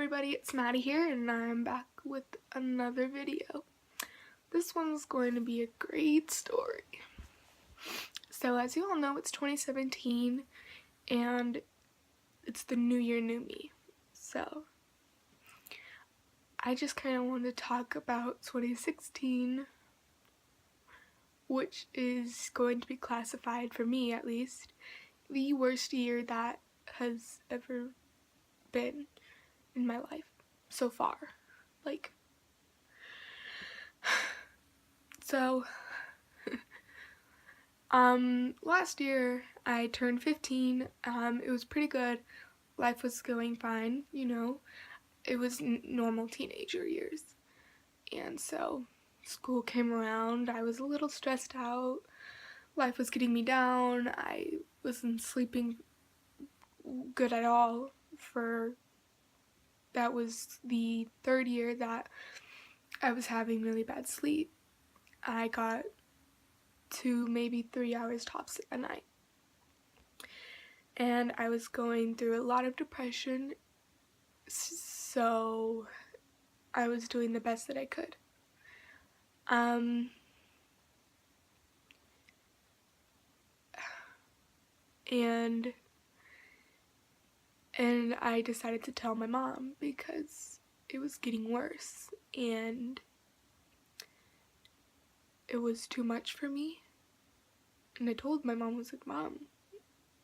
everybody, it's Maddie here and I'm back with another video. This one's going to be a great story. So as you all know, it's 2017 and it's the new year, new me. So I just kind of wanted to talk about 2016, which is going to be classified, for me at least, the worst year that has ever been in my life so far. Last year I turned 15. It was pretty good. Life was going fine, you know. It was normal teenager years. And so school came around. I was a little stressed out. Life was getting me down. I wasn't sleeping good at all that was the third year that I was having really bad sleep. I got 2, maybe 3 hours tops a night. And I was going through a lot of depression, so I was doing the best that I could. And I decided to tell my mom because it was getting worse and it was too much for me. And I told my mom, I was like, Mom,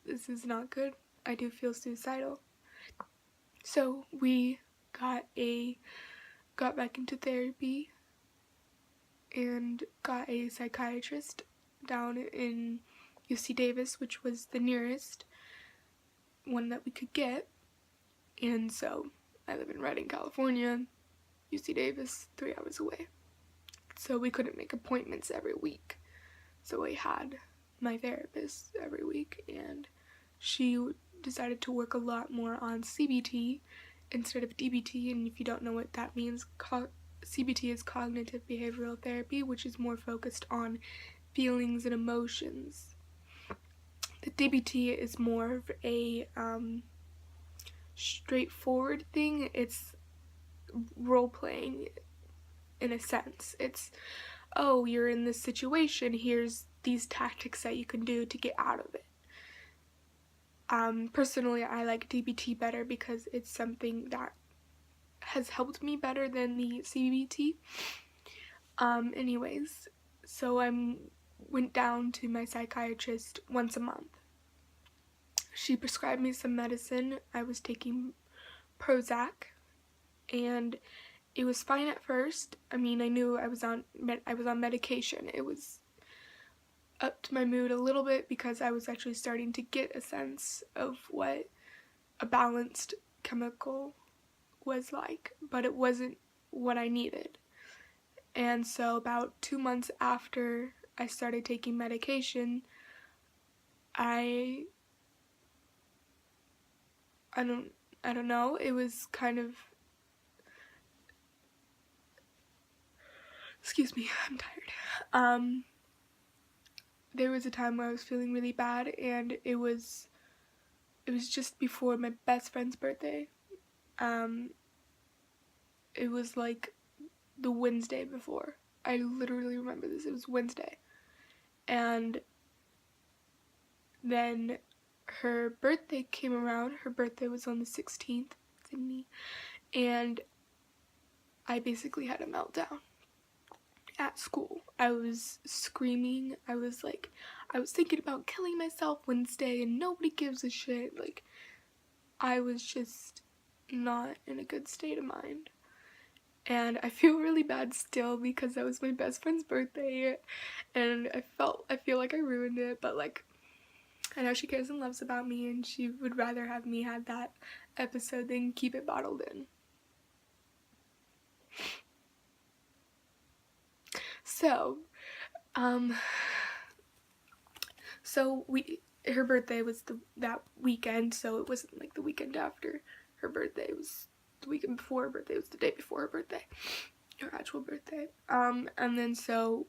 this is not good. I do feel suicidal. So we got back into therapy and got a psychiatrist down in UC Davis, which was the nearest one that we could get. And so I live in Redding, California. UC Davis, 3 hours away. So we couldn't make appointments every week. So I had my therapist every week, and she decided to work a lot more on CBT instead of DBT. And if you don't know what that means, CBT is cognitive behavioral therapy, which is more focused on feelings and emotions. The DBT is more of a straightforward thing. It's role-playing in a sense. It's, oh, you're in this situation, here's these tactics that you can do to get out of it. Personally, I like DBT better because it's something that has helped me better than the CBT. Anyways, so I went down to my psychiatrist once a month. She prescribed me some medicine. I was taking Prozac, and it was fine at first. I mean, I knew I was on medication. It was upped my mood a little bit because I was actually starting to get a sense of what a balanced chemical was like, but it wasn't what I needed. And so about 2 months after I started taking medication, I don't know, it was kind of, excuse me, I'm tired. There was a time where I was feeling really bad, and it was just before my best friend's birthday. It was like the Wednesday before. I literally remember this. It was Wednesday. And then her birthday came around. Her birthday was on the 16th, Sydney, and I basically had a meltdown at school. I was screaming. I was thinking about killing myself Wednesday and nobody gives a shit. Like, I was just not in a good state of mind. And I feel really bad still because that was my best friend's birthday and I feel like I ruined it, but like, I know she cares and loves about me and she would rather have me had that episode than keep it bottled in. So, her birthday was that weekend, so it wasn't like the weekend after her birthday. It was the weekend before her birthday. It was the day before her birthday, her actual birthday. And then so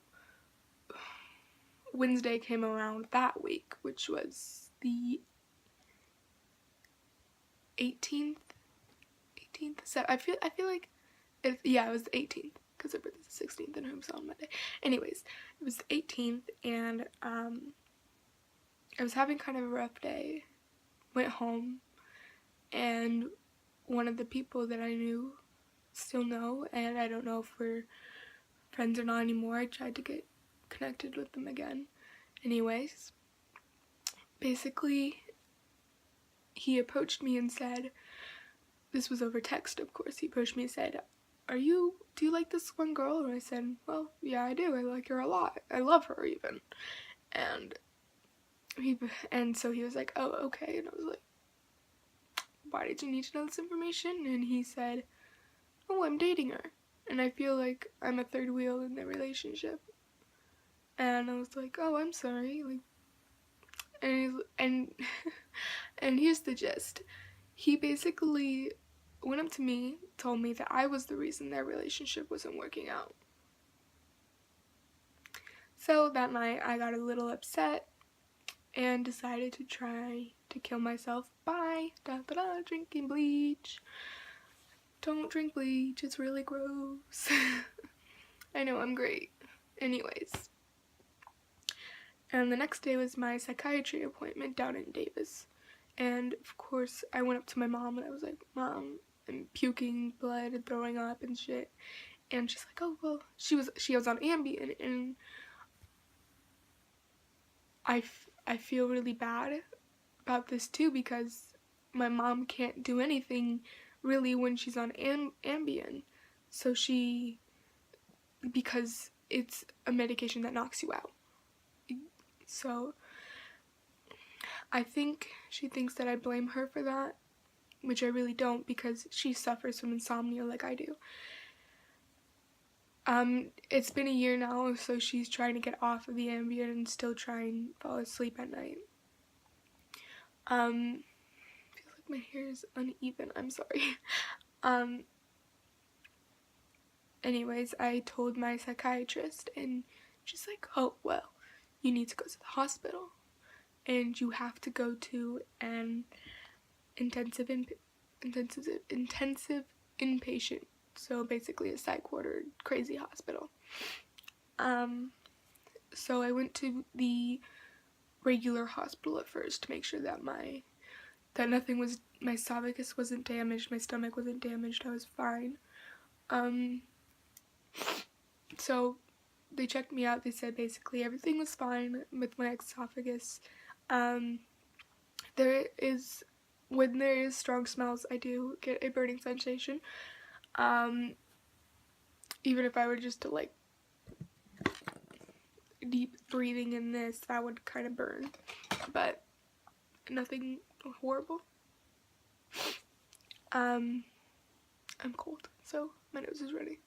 Wednesday came around that week, which was the 18th, So I feel like it was the 18th because her birthday's the 16th and her was on Monday. Anyways, it was the 18th, and I was having kind of a rough day. Went home, and one of the people that I knew, still know, and I don't know if we're friends or not anymore. I tried to get connected with them again. Anyways, basically, he approached me and said, this was over text, of course. He approached me and said, do you like this one girl? And I said, well, yeah, I do. I like her a lot. I love her even. And so he was like, oh, okay. And I was like, why did you need to know this information? And he said, oh, I'm dating her, and I feel like I'm a third wheel in the relationship. And I was like, oh, I'm sorry. Like, and and here's the gist. He basically went up to me, told me that I was the reason their relationship wasn't working out. So that night I got a little upset and decided to try to kill myself by drinking bleach. Don't drink bleach, it's really gross. I know, I'm great. Anyways. And the next day was my psychiatry appointment down in Davis. And of course, I went up to my mom and I was like, Mom, I'm puking blood and throwing up and shit. And she's like, oh, well, she was on Ambien. And I feel really bad about this too, because my mom can't do anything really when she's on Ambien. So because it's a medication that knocks you out. So I think she thinks that I blame her for that, which I really don't, because she suffers from insomnia like I do. It's been a year now, so she's trying to get off of the Ambien and still try and fall asleep at night. I feel like my hair is uneven, I'm sorry. Anyways, I told my psychiatrist, and she's like, oh, well, you need to go to the hospital, and you have to go to an intensive inpatient, so basically a psych ward or crazy hospital. So I went to the regular hospital at first to make sure that my esophagus wasn't damaged, my stomach wasn't damaged, I was fine. So they checked me out. They said basically everything was fine with my esophagus. When there is strong smells, I do get a burning sensation. Even if I were just to like deep breathing in this, that would kind of burn, but nothing horrible. I'm cold, so my nose is ready.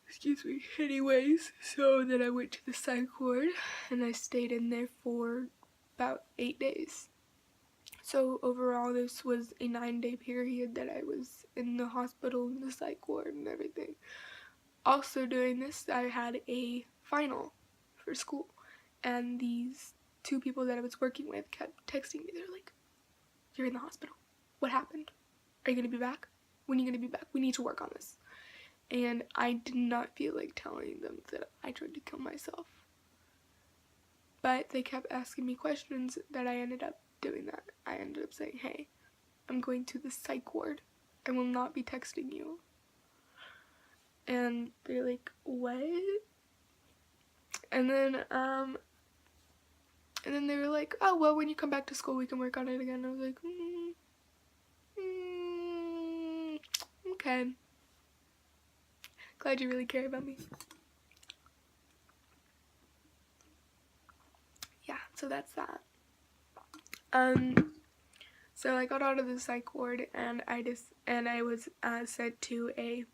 Excuse me. Anyways, so then I went to the psych ward and I stayed in there for about 8 days. So overall, this was a 9-day period that I was in the hospital, in the psych ward and everything. Also during this, I had a final for school, and these two people that I was working with kept texting me. They're like, you're in the hospital. What happened? Are you going to be back? When are you going to be back? We need to work on this. And I did not feel like telling them that I tried to kill myself. But they kept asking me questions that I ended up doing that. I ended up saying, hey, I'm going to the psych ward. I will not be texting you. And they're like, what? And then they were like, oh, well, when you come back to school, we can work on it again. And I was like, okay. Glad you really care about me. Yeah, so that's that. So I got out of the psych ward, and I was sent to a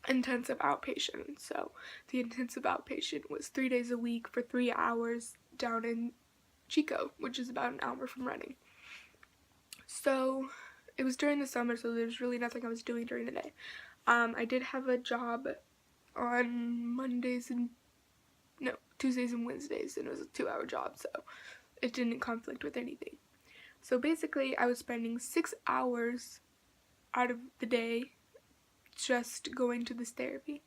intensive outpatient. So the intensive outpatient was 3 days a week for 3 hours down in Chico, which is about an hour from Reading. So it was during the summer, so there's really nothing I was doing during the day. I did have a job on Tuesdays and Wednesdays, and it was a 2-hour job, so it didn't conflict with anything. So basically, I was spending 6 hours out of the day just going to this therapy.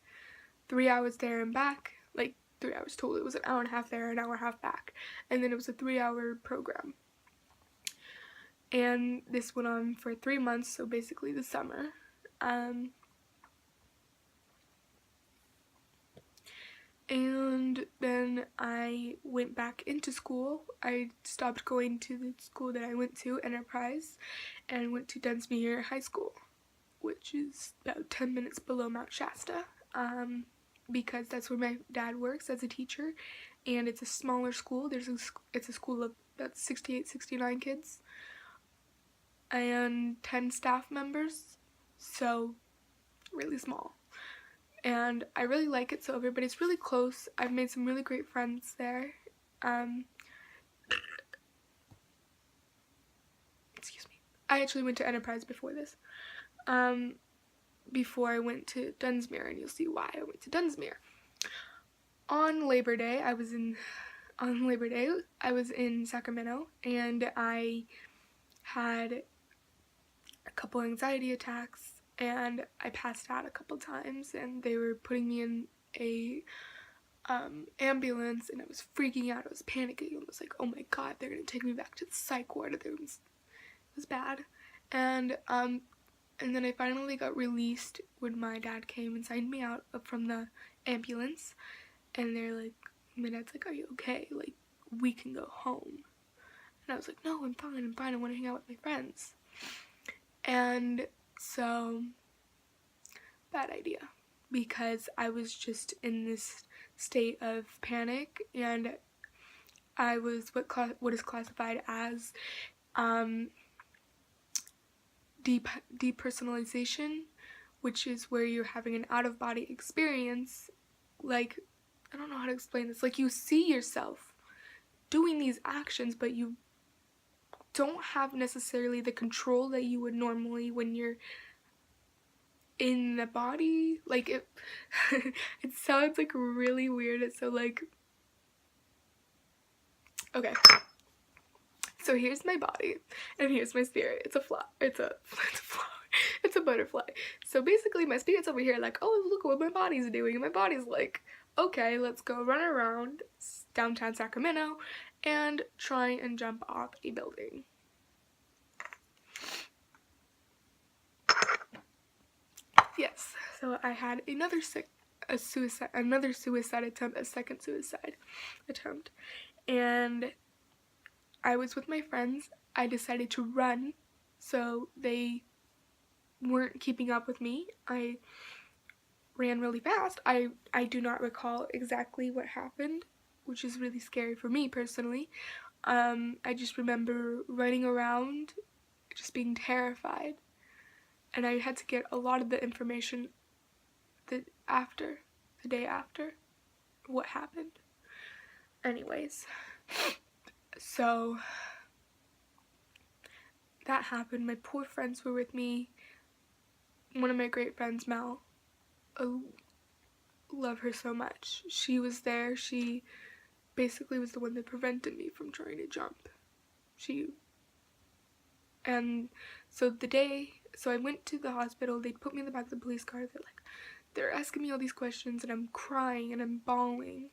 3 hours there and back, like 3 hours total. It was an hour and a half there, an hour and a half back. And then it was a 3-hour program. And this went on for 3 months, so basically the summer. And then I went back into school. I stopped going to the school that I went to, Enterprise, and went to Dunsmuir High School, which is about 10 minutes below Mount Shasta, because that's where my dad works as a teacher, and it's a smaller school. It's a school of about 68, 69 kids, and 10 staff members, so really small. And I really like it, so everybody's really close. I've made some really great friends there. Excuse me. I actually went to Enterprise before this. Before I went to Dunsmuir, and you'll see why I went to Dunsmuir. On Labor Day, I was in Sacramento, and I had a couple anxiety attacks, and I passed out a couple times, and they were putting me in a ambulance, and I was freaking out. I was panicking. I was like, oh my god, they're gonna take me back to the psych ward. It was bad. And then I finally got released when my dad came and signed me out from the ambulance, and they're like, my dad's like, are you okay? Like, we can go home. And I was like, no, I'm fine, I want to hang out with my friends. And so, bad idea, because I was just in this state of panic, and I was what is classified as depersonalization, which is where you're having an out-of-body experience. Like, I don't know how to explain this. Like, you see yourself doing these actions, but you don't have necessarily the control that you would normally when you're in the body. Like, it sounds like really weird. It's so like, okay, so here's my body and here's my spirit. It's a butterfly. So basically my spirit's over here like, oh, look what my body's doing, and my body's like, okay, let's go run around downtown Sacramento and try and jump off a building. Yes, so I had another suicide attempt, a second suicide attempt, and I was with my friends. I decided to run, so they weren't keeping up with me. I ran really fast. I do not recall exactly what happened, which is really scary for me personally. I just remember running around, just being terrified, and I had to get a lot of the information the day after what happened. Anyways, so that happened. My poor friends were with me. One of my great friends, Mel, I love her so much. She was there. She basically was the one that prevented me from trying to jump. And so I went to the hospital. They put me in the back of the police car. They're asking me all these questions, and I'm crying and I'm bawling.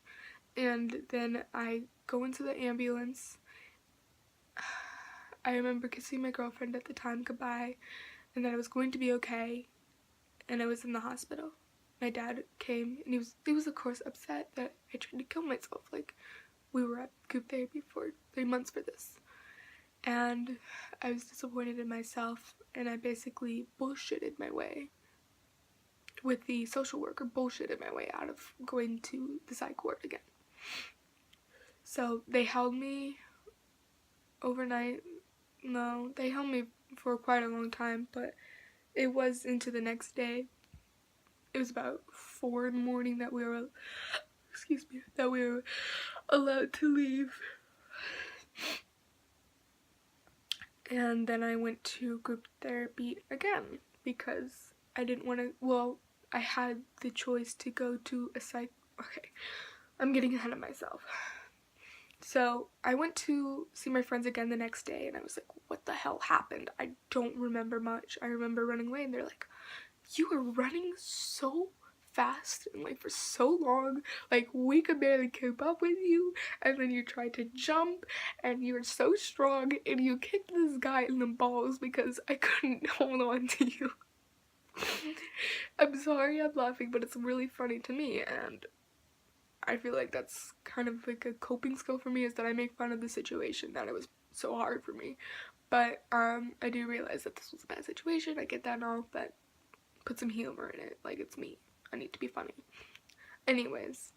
And then I go into the ambulance. I remember kissing my girlfriend at the time goodbye, and that I was going to be okay, and I was in the hospital. My dad came, and he was of course upset that I tried to kill myself. Like, we were at group therapy for 3 months for this, and I was disappointed in myself, and I basically bullshitted my way with the social worker, bullshitted my way out of going to the psych ward again. So they held me overnight. No, they held me for quite a long time, but it was into the next day. It was about 4 in the morning that we were allowed to leave. And then I went to group therapy again because I didn't want to, I had the choice to go to a psych. Okay, I'm getting ahead of myself. So I went to see my friends again the next day, and I was like, what the hell happened? I don't remember much. I remember running away, and they're like, you were running so fast and like for so long, like we could barely keep up with you, and then you tried to jump and you were so strong and you kicked this guy in the balls because I couldn't hold on to you. I'm sorry I'm laughing, but it's really funny to me, and I feel like that's kind of like a coping skill for me, is that I make fun of the situation, that it was so hard for me. But I do realize that this was a bad situation. I get that and all, but put some humor in it. Like, it's me. I need to be funny. Anyways.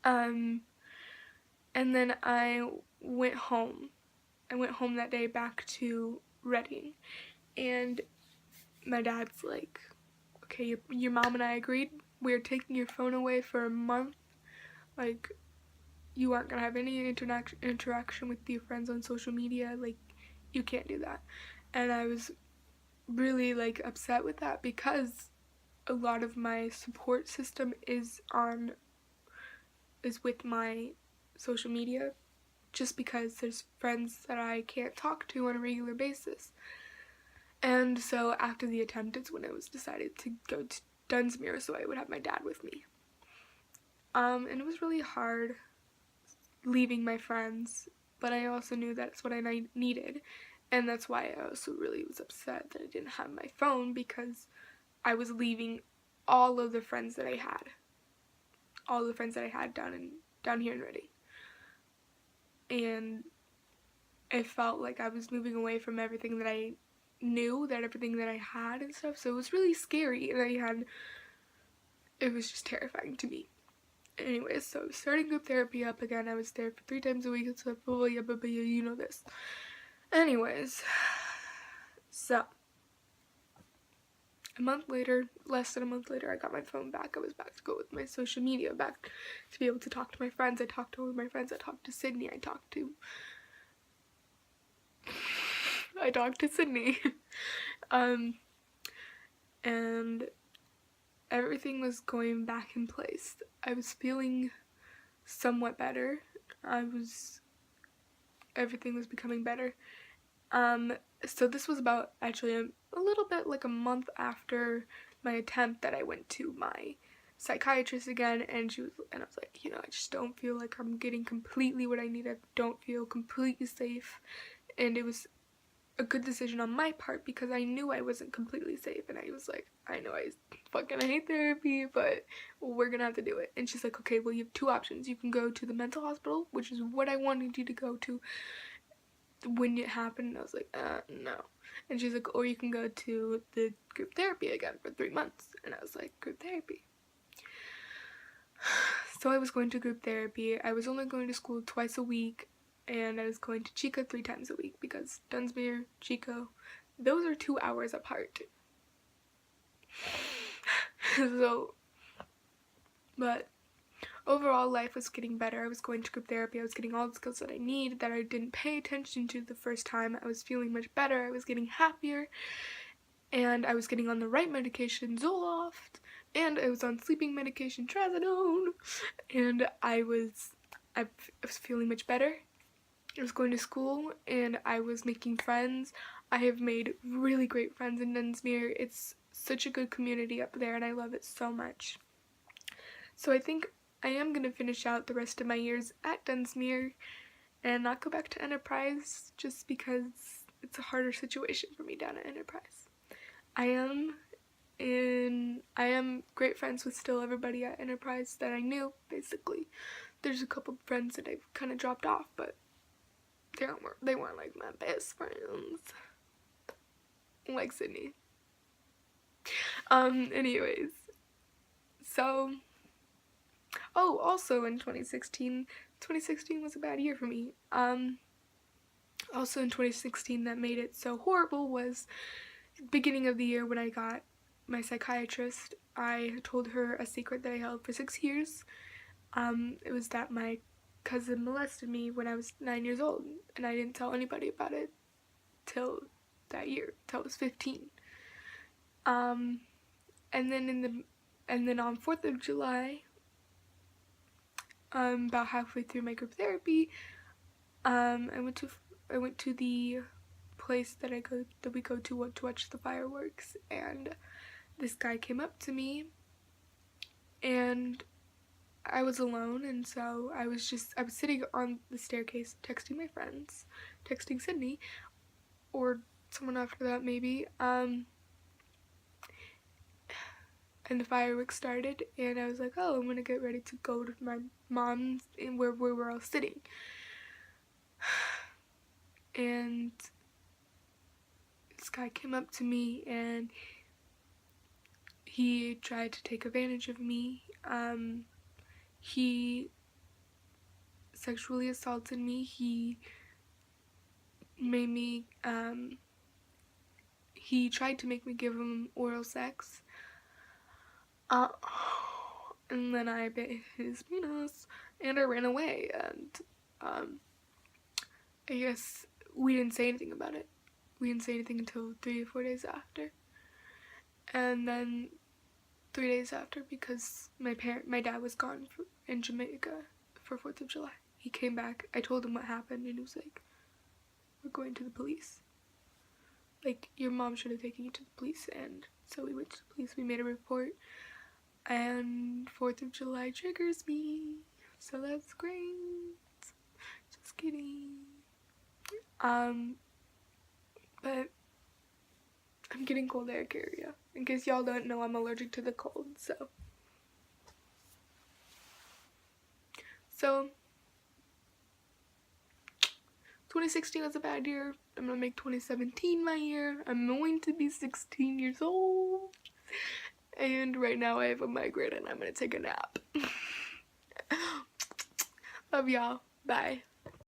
And then I went home. I went home that day back to Reading. And my dad's like, okay, your mom and I agreed. We're taking your phone away for a month. Like, you aren't gonna have any interaction with your friends on social media. Like, you can't do that. And I was really like upset with that, because a lot of my support system is with my social media, just because there's friends that I can't talk to on a regular basis. And so after the attempt, it's when it was decided to go to Dunsmuir so I would have my dad with me. And it was really hard leaving my friends, but I also knew that's what I needed, and that's why I also really was upset that I didn't have my phone, because I was leaving all of the friends that I had down here in Reading, and it felt like I was moving away from everything that I knew, that everything that I had and stuff. So it was really scary, and it was just terrifying to me. Anyways, so starting group therapy up again. I was there for 3 times a week, so you know this. Anyways, so a month later, less than a month later, I got my phone back. I was back to go with my social media, back to be able to talk to my friends. I talked to all of my friends. I talked to Sydney. And everything was going back in place. I was feeling somewhat better. Everything was becoming better. So this was about actually a little bit like a month after my attempt that I went to my psychiatrist again, and I was like, I just don't feel like I'm getting completely what I need. I don't feel completely safe, and it was a good decision on my part, because I knew I wasn't completely safe, and I was like, I know I fucking hate therapy, but we're gonna have to do it. And she's like, okay, well, you have 2 options. You can go to the mental hospital, which is what I wanted you to go to when it happened. And I was like, no. And she's like, or you can go to the group therapy again for 3 months. And I was like, group therapy. So I was going to group therapy. I was only going to school twice a week, and I was going to Chico 3 times a week, because Dunsmuir, Chico, those are 2 hours apart. But overall, life was getting better. I was going to group therapy. I was getting all the skills that I need, that I didn't pay attention to the first time. I was feeling much better. I was getting happier, and I was getting on the right medication, Zoloft, and I was on sleeping medication, Trazodone, and I was feeling much better. I was going to school, and I was making friends. I have made really great friends in Dunsmuir. It's such a good community up there, and I love it so much. So I think I am going to finish out the rest of my years at Dunsmuir and not go back to Enterprise, just because it's a harder situation for me down at Enterprise. I am great friends with still everybody at Enterprise that I knew, basically. There's a couple friends that I've kind of dropped off, but they weren't like my best friends. Like Sydney. Anyways. So, also in 2016 was a bad year for me. Also in 2016, that made it so horrible was beginning of the year when I got my psychiatrist. I told her a secret that I held for 6 years. It was that my cousin molested me when I was 9 years old, and I didn't tell anybody about it till that year, till I was 15. And then on 4th of July, about halfway through my group therapy, I went to the place that we go to watch the fireworks, and this guy came up to me, and I was alone, and so I was sitting on the staircase texting my friends, texting Sydney, or someone after that maybe, and the fireworks started, and I was like, oh, I'm gonna get ready to go to my mom's, and where we were all sitting. And this guy came up to me, and he tried to take advantage of me. He sexually assaulted me. He made me, he tried to make me give him oral sex. And then I bit his penis, and I ran away, and, I guess we didn't say anything about it. We didn't say anything until 3 or 4 days after. And then 3 days after, because my dad was gone in Jamaica for 4th of July. He came back, I told him what happened, and he was like, we're going to the police. Like, your mom should have taken you to the police. And so we went to the police, we made a report, and 4th of July triggers me, so that's great. Just kidding. But I'm getting cold air carrier. In case y'all don't know, I'm allergic to the cold, so 2016 was a bad year. I'm gonna make 2017 my year. I'm going to be 16 years old. And right now I have a migraine and I'm gonna take a nap. Love y'all. Bye.